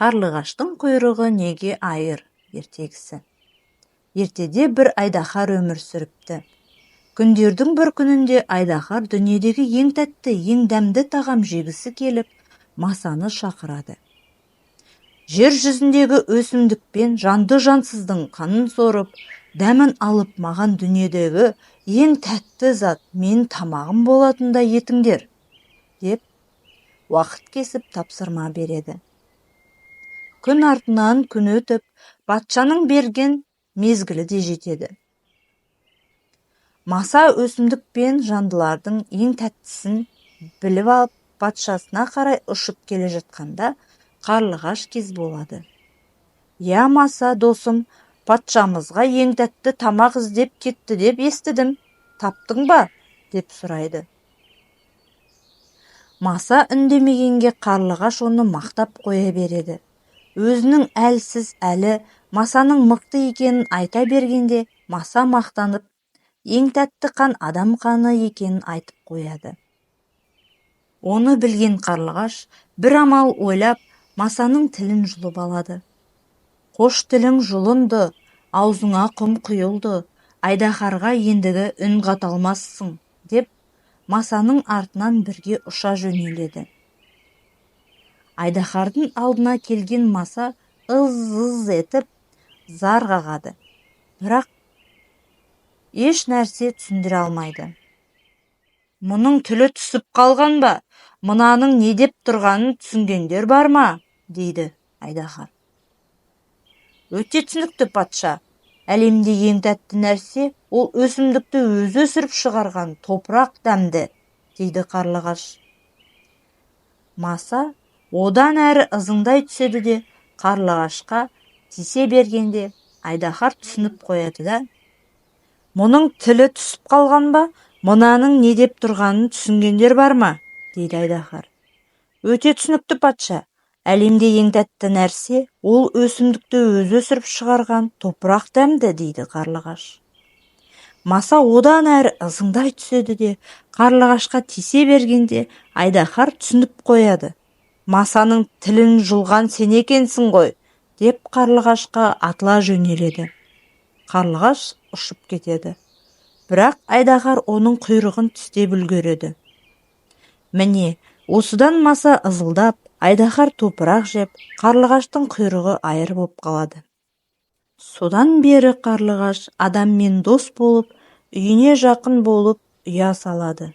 Қарлығаштың құйрығы неге айыр? Ертегісі. Ертеде бір айдаһар өмір сүріпті. Күндердің бір күнінде айдаһар дүниедегі ең тәтті, ең дәмді тағам жегісі келіп, масаны шақырады. Жер жүзіндегі өсімдікпен жанды жансыздың қанын сорып, дәмін алып маған дүниедегі ең тәтті зат мен тамағым болатындай етіңдер, деп уақыт кесіп тапсырма береді. Күн артынан күн өтіп, патшаның берген мезгілі де жетеді. Маса өсімдік пен жандылардың ең тәттісін біліп алып, патшасына қарай ұшып келе жатқанда, қарлығаш кез болады. «Я, Маса, досым, патшамызға ең тәтті тамақ іздеп кетті деп естідім. Таптың ба?» деп сұрайды. Маса үндемегенге қарлығаш оны мақтап қоя береді. Өзінің әлсіз әлі Масаның мықты екенін айта бергенде, Маса мақтанып, ең тәтті қан адам қаны екенін айтып қояды. Оны білген қарлығаш бір амал ойлап, Масаның тілін жұлып алады. «Қош тілің жұлынды, аузыңа құм құйылды, айдаһарға ендігі үн қаталмассың», деп Масаның артынан бірге ұша жөнеледі. Айдаһардың алдына келген Маса ыз-ыз етіп зар қағады, бірақ еш нәрсе түсіндіре алмайды. «Мұның тілі түсіп қалған ба? Мынаның не деп тұрғанын түсінгендер бар ма?» дейді айдаһар. «Өте түсінікті, патша. Әлемде ең тәтті нәрсе ол өсімдікті өзі өсіріп шығарған топырақ дәмді», дейді қарлығаш. Маса одан әрі ызыңдай түседі де, қарлығашқа тисе бергенде айдаһар түсініп қояды да: «Мұның тілі түсіп қалған ба? Мынаның не деп тұрғанын түсінгендер бар ма?» дейді айдаһар. «Өте түсінікті, патша. Әлемде ең тәтті нәрсе ол өсімдікті өзі өсіріп шығарған топырақ дәмді», дейді қарлығаш. Маса одан әрі ызыңдай түседі де, қарлығашқа тисе бергенде айдаһар түсініп қояды. «Масаның тілін жұлған сен екенсің ғой», деп қарлығашқа атыла жөнеледі. Қарлығаш ұшып кетеді. Бірақ айдаһар оның құйрығын тістеп үлгереді. Міне, осыдан Маса ызылдап, айдаһар топырақ жеп, қарлығаштың құйрығы айыр боп қалады. Содан бері қарлығаш адаммен дос болып, үйіне жақын болып, ұя салады.